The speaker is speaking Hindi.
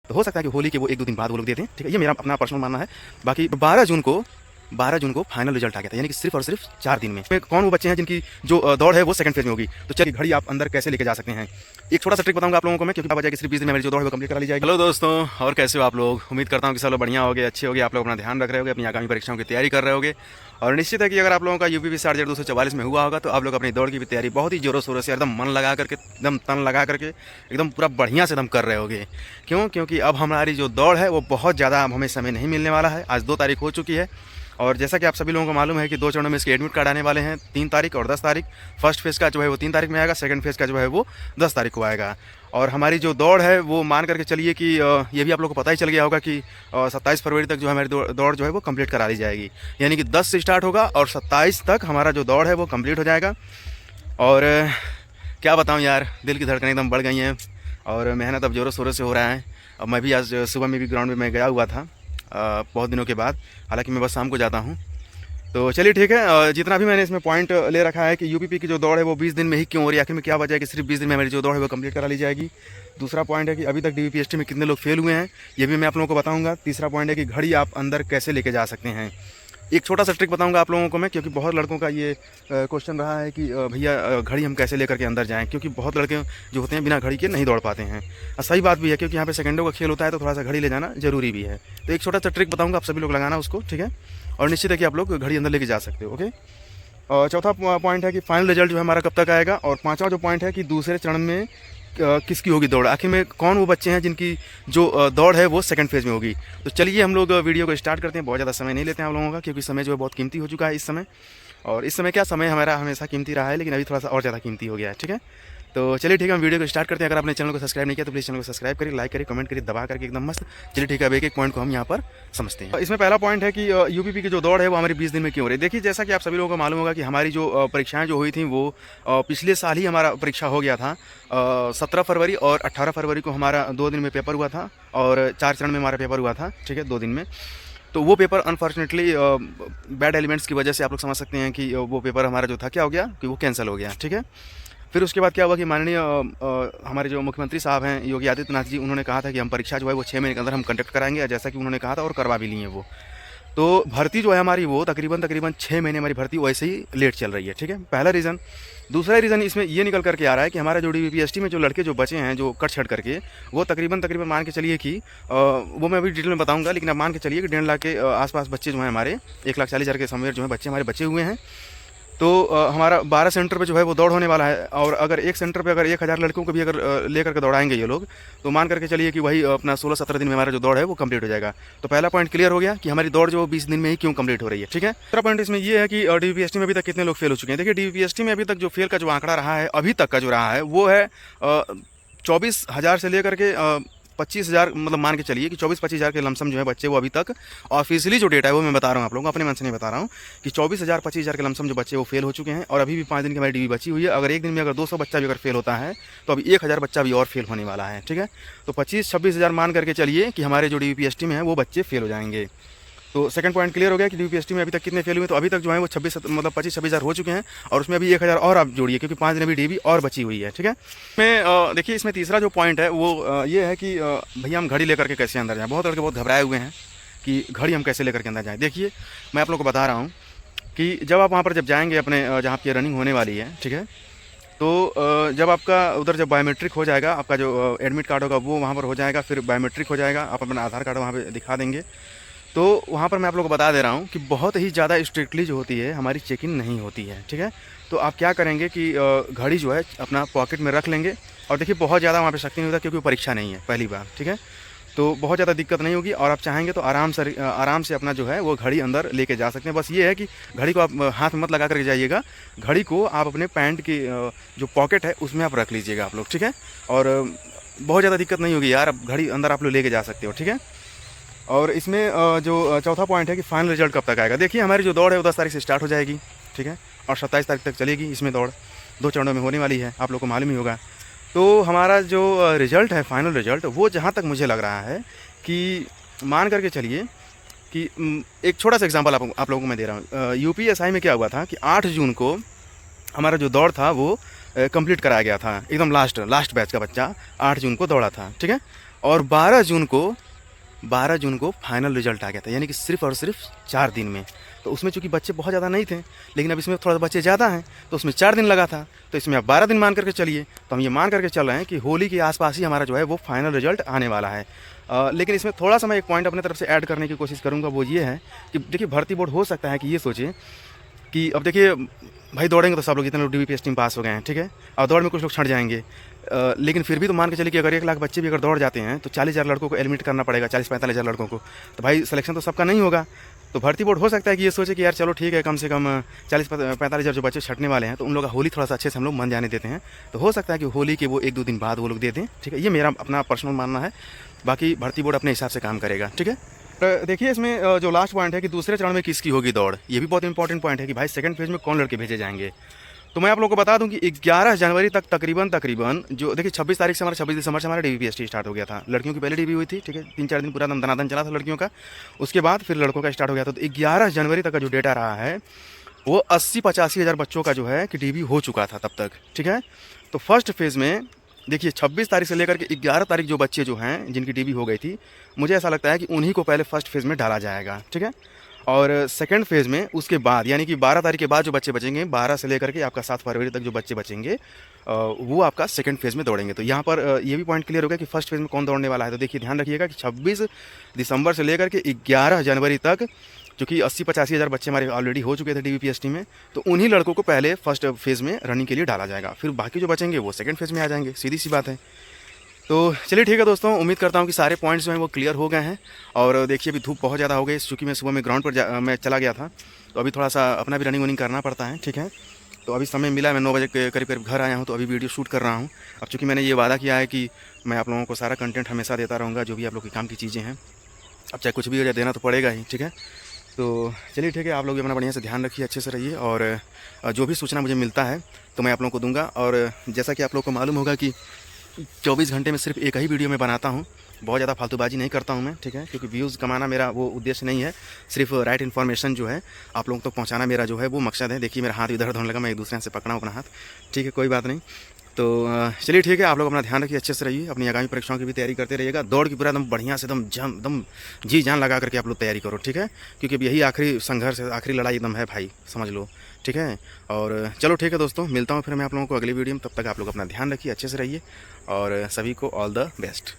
तो हो सकता है कि होली के वो 1-2 दिन बाद वो लोग दे दें, ठीक है, ये मेरा अपना पर्सनल मानना है। बाकी 12 जून को फाइनल रिजल्ट आ गया था, यानी कि सिर्फ और सिर्फ 4 दिन में। कौन वो बच्चे हैं जिनकी जो दौड़ है वो सेकंड फेज में होगी। तो चलिए घड़ी आप अंदर कैसे लेके जा सकते हैं, एक छोटा सा ट्रिक बताऊंगा आप लोगों को मैं, क्योंकि बचा कि सिर्फ 20 दिन में मेरी जो दौड़ है वो कंप्लीट करा ली जाएगी। हेलो दोस्तों, और कैसे हो आप लोग? उम्मीद करता हूँ कि सब लोग बढ़िया होगे, अच्छे होगे, आप लोग अपना ध्यान रख रहे होगे, अपनी आगामी परीक्षाओं की तैयारी कर रहे होगे। और निश्चित है कि अगर आप लोगों का यूपी 244 में हुआ होगा तो आप लोग अपनी दौड़ की भी तैयारी बहुत ही जोरों शोरों से एकदम मन लगा करके, एकदम तन लगा करके, एकदम पूरा बढ़िया से एकदम कर रहे होगे। क्योंकि अब हमारी जो दौड़ है वो बहुत ज़्यादा अब हमें समय नहीं मिलने वाला है। आज 2 तारीख हो चुकी है और जैसा कि आप सभी लोगों को मालूम है कि 2 चरणों में इसके एडमिट कार्ड आने वाले हैं, 3 तारीख और 10 तारीख। फर्स्ट फेज़ का जो है वो 3 तारीख में आएगा, सेकंड फेज़ का जो है वो 10 तारीख को आएगा। और हमारी जो दौड़ है वो मान करके चलिए कि ये भी आप लोग को पता ही चल गया होगा कि 27 फरवरी तक जो है हमारी दौड़ जो है वो कंप्लीट करा दी जाएगी। यानी कि 10 से स्टार्ट होगा और 27 तक हमारा जो दौड़ है वो कंप्लीट हो जाएगा। और क्या बताऊँ यार, दिल की धड़कनें एकदम बढ़ गई हैं और मेहनत अब ज़ोरों शोरों से हो रहा है। अब मैं भी आज सुबह में भी ग्राउंड में मैं गया हुआ था बहुत दिनों के बाद, हालांकि मैं बस शाम को जाता हूँ। तो चलिए ठीक है, जितना भी मैंने इसमें पॉइंट ले रखा है कि यूपीपी की जो दौड़ है वो 20 दिन में ही क्यों हो रही है, आखिर में क्या वजह है कि सिर्फ 20 दिन में मेरी जो दौड़ है वो कंप्लीट करा ली जाएगी। दूसरा पॉइंट है कि अभी तक डीवीपीएसटी में कितने लोग फेल हुए हैं, ये भी मैं आप लोगों को बताऊंगा। तीसरा पॉइंट है कि घड़ी आप अंदर कैसे लेके जा सकते हैं। एक छोटा सा ट्रिक बताऊंगा आप लोगों को मैं, क्योंकि बहुत लड़कों का ये क्वेश्चन रहा है कि भैया घड़ी हम कैसे लेकर के अंदर जाएं, क्योंकि बहुत लड़के जो होते हैं बिना घड़ी के नहीं दौड़ पाते हैं। सही बात भी है, क्योंकि यहाँ पे सेकंडों का खेल होता है तो थोड़ा सा घड़ी ले जाना जरूरी भी है। तो एक छोटा सा ट्रिक बताऊंगा, आप सभी लोग लगाना उसको, ठीक है। और निश्चित है कि आप लोग घड़ी अंदर लेके जा सकते हो, ओके। और चौथा पॉइंट है कि फाइनल रिजल्ट जो है हमारा कब तक आएगा। और पांचवा जो पॉइंट है कि दूसरे चरण में किसकी होगी दौड़, आखिर में कौन वो बच्चे हैं जिनकी जो दौड़ है वो सेकंड फेज में होगी। तो चलिए हम लोग वीडियो को स्टार्ट करते हैं। बहुत ज़्यादा समय नहीं लेते हैं आप लोगों का, क्योंकि समय जो है बहुत कीमती हो चुका है इस समय। और इस समय क्या, समय हमारा हमेशा कीमती रहा है, लेकिन अभी थोड़ा सा और ज़्यादा कीमती हो गया है, ठीक है। तो चलिए ठीक है, हम वीडियो को स्टार्ट करते हैं। अगर आपने चैनल को सब्सक्राइब नहीं किया तो प्लीज़ चैनल को सब्सक्राइब करिए, लाइक करिए, कमेंट करिए, दबा करके एकदम मस्त। चलिए ठीक है, अब एक पॉइंट को हम यहाँ पर समझते हैं। इसमें पहला पॉइंट है कि यूपीपी की जो दौड़ है वो हमारी 20 दिन में क्यों हो रही है। देखिए, जैसा कि आप सभी लोगों को मालूम होगा कि हमारी जो परीक्षाएं जो हुई थी वो पिछले साल ही हमारा परीक्षा हो गया था। 17 फरवरी और 18 फरवरी को हमारा 2 दिन में पेपर हुआ था और 4 चरण में हमारा पेपर हुआ था, ठीक है, 2 दिन में। तो वो पेपर अनफॉर्चुनेटली बैड एलिमेंट्स की वजह से आप लोग समझ सकते हैं कि वो पेपर हमारा जो था क्या हो गया कि वो कैंसिल हो गया, ठीक है। फिर उसके बाद क्या हुआ कि माननीय हमारे जो मुख्यमंत्री साहब हैं योगी आदित्यनाथ जी, उन्होंने कहा था कि हम परीक्षा जो है वो 6 महीने के अंदर हम कंडक्ट कराएंगे, जैसा कि उन्होंने कहा था और करवा भी लिए हैं वो। तो भर्ती जो है हमारी वो तकरीबन 6 महीने हमारी भर्ती वैसे ही लेट चल रही है, ठीक है, पहला रीज़न। दूसरा रीज़न इसमें ये निकल करके आ रहा है कि हमारा जो डीवीपीएसटी में जो लड़के जो बचे हैं जो कट छट करके, वो तकरीबन मान के चलिए कि वो मैं अभी डिटेल में बताऊंगा, लेकिन अब मान के चलिए कि 1.5 लाख के आसपास बच्चे जो हैं हमारे, 1,40,000 के समवेत जो है बच्चे हमारे बचे हुए हैं। तो हमारा 12 सेंटर पे जो है वो दौड़ होने वाला है। और अगर एक सेंटर पे अगर 1000 लड़कों को भी अगर लेकर के दौड़ाएंगे ये लोग, तो मान करके चलिए कि वही अपना 16-17 दिन में हमारा जो दौड़ है वो कंप्लीट हो जाएगा। तो पहला पॉइंट क्लियर हो गया कि हमारी दौड़ जो 20 दिन में ही क्यों कंप्लीट हो रही है, ठीक है। दूसरा पॉइंट इसमें ये है कि डीवीपीएसटी में अभी तक कितने लोग फेल हो चुके हैं। देखिए, डीवीपीएसटी में अभी तक जो फेल का जो आंकड़ा रहा है अभी तक का जो रहा है वो है 24,000 से लेकर के 25,000, मतलब मान के चलिए कि 24-25,000 के लमसम जो है बच्चे वो अभी तक ऑफिशियली जो डेटा है वो मैं बता रहा हूँ आप लोगों को, अपने मन से नहीं बता रहा हूँ, कि 24,000-25,000 के लमसम जो बच्चे वो फेल हो चुके हैं। और अभी भी 5 दिन की हमारी डीवी बची हुई है। अगर एक दिन में अगर 200 बच्चा भी अगर फेल होता है तो अभी 1,000 बच्चा भी और फेल होने वाला है, ठीक है। तो 25-26,000 मान करके चलिए कि हमारे जो डीवीपीएसटी में है वो बच्चे फेल हो जाएंगे। तो सेकंड पॉइंट क्लियर हो गया कि डीवीपीएसटी में अभी तक कितने फेल हुए। तो अभी तक जो है वो 25-26,000 हो चुके हैं और उसमें अभी 1,000 और आप जोड़िए, क्योंकि 5 दिन अभी डीवी और बची हुई है, ठीक है। मैं देखिए, इसमें तीसरा जो पॉइंट है वो ये है कि भैया हम घड़ी लेकर के कैसे अंदर जाएँ। बहुत लड़के बहुत घबराए हुए हैं कि घड़ी हम कैसे लेकर के अंदर जाएँ। देखिए, मैं आप लोग को बता रहा हूँ कि जब आप वहाँ पर जब जाएँगे अपने जहाँ आपकी रनिंग होने वाली है, ठीक है, तो जब आपका उधर जब बायोमेट्रिक हो जाएगा, आपका जो एडमिट कार्ड होगा वो वहाँ पर हो जाएगा, फिर बायोमेट्रिक हो जाएगा, आप अपना आधार कार्ड वहाँ पर दिखा देंगे। तो वहाँ पर मैं आप लोगों को बता दे रहा हूँ कि बहुत ही ज़्यादा स्ट्रिक्टली जो होती है हमारी चेकिंग नहीं होती है, ठीक है। तो आप क्या करेंगे कि घड़ी जो है अपना पॉकेट में रख लेंगे। और देखिए, बहुत ज़्यादा वहाँ पे शक्ति नहीं होता, क्योंकि परीक्षा नहीं है पहली बार, ठीक है। तो बहुत ज़्यादा दिक्कत नहीं होगी और आप चाहेंगे तो आराम से अपना जो है वो घड़ी अंदर लेके जा सकते हैं। बस ये है कि घड़ी को आप हाथ में मत लगा करके जाइएगा, घड़ी को आप अपने पैंट की जो पॉकेट है उसमें आप रख लीजिएगा आप लोग, ठीक है। और बहुत ज़्यादा दिक्कत नहीं होगी यार, अब घड़ी अंदर आप लोग लेके जा सकते हो, ठीक है। और इसमें जो चौथा पॉइंट है कि फाइनल रिजल्ट कब तक आएगा। देखिए, हमारी जो दौड़ है वो 10 तारीख से स्टार्ट हो जाएगी, ठीक है, और 27 तारीख तक चलेगी। इसमें दौड़ 2 चरणों में होने वाली है, आप लोग को मालूम ही होगा। तो हमारा जो रिजल्ट है, फाइनल रिजल्ट, वो जहाँ तक मुझे लग रहा है कि मान करके चलिए कि एक छोटा सा एग्जाम्पल आप लोगों को मैं दे रहा हूँ। यूपीएसआई में क्या हुआ था कि 8 जून को हमारा जो दौड़ था वो कंप्लीट कराया गया था, एकदम लास्ट बैच का बच्चा 8 जून को दौड़ा था, ठीक है। और 12 जून को फाइनल रिजल्ट आ गया था, यानी कि सिर्फ और सिर्फ 4 दिन में। तो उसमें चूंकि बच्चे बहुत ज़्यादा नहीं थे, लेकिन अब इसमें थोड़ा सा बच्चे ज़्यादा हैं, तो उसमें 4 दिन लगा था, तो इसमें अब 12 दिन मान करके चलिए। तो हम ये मान करके चल रहे हैं कि होली के आसपास ही हमारा जो है वो फाइनल रिजल्ट आने वाला है। लेकिन इसमें थोड़ा सा मैं एक पॉइंट अपने तरफ से ऐड करने की कोशिश करूँगा, वो ये है कि देखिए भर्ती बोर्ड हो सकता है कि ये सोचे कि अब देखिए भाई दौड़ेंगे तो सब लोग, जितने लोग DBPS टीम पास हो गए हैं, ठीक है, और दौड़ में कुछ लोग छट जाएंगे, लेकिन फिर भी तो मान के चलिए कि अगर 1 लाख बच्चे भी अगर दौड़ जाते हैं तो 40,000 लड़कों को एलिमिनेट करना पड़ेगा, 40-45,000 लड़कों को, तो भाई सिलेक्शन तो सबका नहीं होगा। तो भर्ती बोर्ड हो सकता है कि ये सोचे कि यार चलो ठीक है, कम से कम 40-45,000 जो बच्चे छटने वाले हैं तो उन लोग का होली थोड़ा सा अच्छे से हम लोग मन जाने देते हैं। तो हो सकता है कि होली के वो 1-2 दिन बाद वो लोग दे दें, ठीक है, ये मेरा अपना पर्सनल मानना है। बाकी भर्ती बोर्ड अपने हिसाब से काम करेगा, ठीक है। तो देखिए इसमें जो लास्ट पॉइंट है कि दूसरे चरण में किसकी होगी दौड़, ये भी बहुत इंपॉर्टेंट पॉइंट है कि भाई सेकंड फेज में कौन लड़के भेजे जाएंगे। तो मैं आप लोगों को बता दूं कि 11 जनवरी तक तकरीबन जो देखिए 26 तारीख से हमारा 26 दिसंबर से हमारा DBPST स्टार्ट हो गया था। लड़कियों की पहले DB हुई थी, ठीक है, 3-4 दिन पूरा दनादन चला था लड़कियों का, उसके बाद फिर लड़कों का स्टार्ट हो गया था। तो 11 जनवरी तक का जो डेटा रहा है वो 80-85 हज़ार बच्चों का जो है कि DB हो चुका था तब तक, ठीक है। तो फर्स्ट फेज़ में देखिए 26 तारीख से लेकर के 11 तारीख जो बच्चे जो हैं जिनकी DB हो गई थी, मुझे ऐसा लगता है कि उन्हीं को पहले फर्स्ट फेज़ में डाला जाएगा, ठीक है। और सेकंड फेज़ में उसके बाद यानी कि 12 तारीख के बाद जो बच्चे बचेंगे, 12 से लेकर के आपका 7 फरवरी तक जो बच्चे बचेंगे वो आपका सेकंड फेज़ में दौड़ेंगे। तो यहाँ पर ये भी पॉइंट क्लियर हो गया कि फर्स्ट फेज़ में कौन दौड़ने वाला है। तो देखिए ध्यान रखिएगा कि 26 दिसंबर से लेकर के 11 जनवरी तक, क्योंकि 80-85 हज़ार बच्चे हमारे ऑलरेडी हो चुके थे DBPST में, तो उन्हीं लड़कों को पहले फर्स्ट फेज़ में रनिंग के लिए डाला जाएगा, फिर बाकी जो बचेंगे वो सेकंड फेज़ में आ जाएंगे, सीधी सी बात है। तो चलिए ठीक है दोस्तों, उम्मीद करता हूँ कि सारे पॉइंट्स जो हैं वो क्लियर हो गए हैं। और देखिए अभी धूप बहुत ज़्यादा हो गई, चूँकि मैं सुबह में ग्राउंड पर मैं चला गया था, तो अभी थोड़ा सा अपना भी रनिंग वनिंग करना पड़ता है, ठीक है। तो अभी समय मिला, मैं 9 बजे के करीब घर आया हूँ, तो अभी वीडियो शूट कर रहा हूँ। अब चूँकि मैंने ये वादा किया है कि मैं आप लोगों को सारा कंटेंट हमेशा देता रहूँगा, जो भी आप लोग के काम की चीज़ें हैं, अब चाहे कुछ भी हो जाए देना तो पड़ेगा ही, ठीक है। तो चलिए ठीक है, आप लोग भी अपना बढ़िया से ध्यान रखिए, अच्छे से रहिए, और जो भी सूचना मुझे मिलता है तो मैं आप लोगों को दूंगा। और जैसा कि आप लोग को मालूम होगा कि 24 घंटे में सिर्फ एक ही वीडियो मैं बनाता हूँ, बहुत ज़्यादा फालतूबाजी नहीं करता हूँ मैं, ठीक है, क्योंकि व्यूज़ कमाना मेरा वो उद्देश्य नहीं है, सिर्फ राइट इन्फॉर्मेशन जो है आप लोगों तक पहुँचाना मेरा जो है वो मकसद है। देखिए मेरा हाथ इधर होने लगा, मैं एक दूसरे से पकड़ा हूँ अपना हाथ, ठीक है, कोई बात नहीं। तो चलिए ठीक है, आप लोग अपना ध्यान रखिए, अच्छे से रहिए, अपनी आगामी परीक्षाओं की भी तैयारी करते रहिएगा। दौड़ की पूरा एकदम बढ़िया से एकदम जी जान लगा करके आप लोग तैयारी करो, ठीक है, क्योंकि अब यही आखिरी संघर्ष है, आखिरी लड़ाई एकदम है भाई, समझ लो, ठीक है। और चलो ठीक है दोस्तों, मिलता हूँ फिर मैं आप लोगों को अगली वीडियो में, तब तक आप लोग अपना ध्यान रखिए, अच्छे से रहिए, और सभी को ऑल द बेस्ट।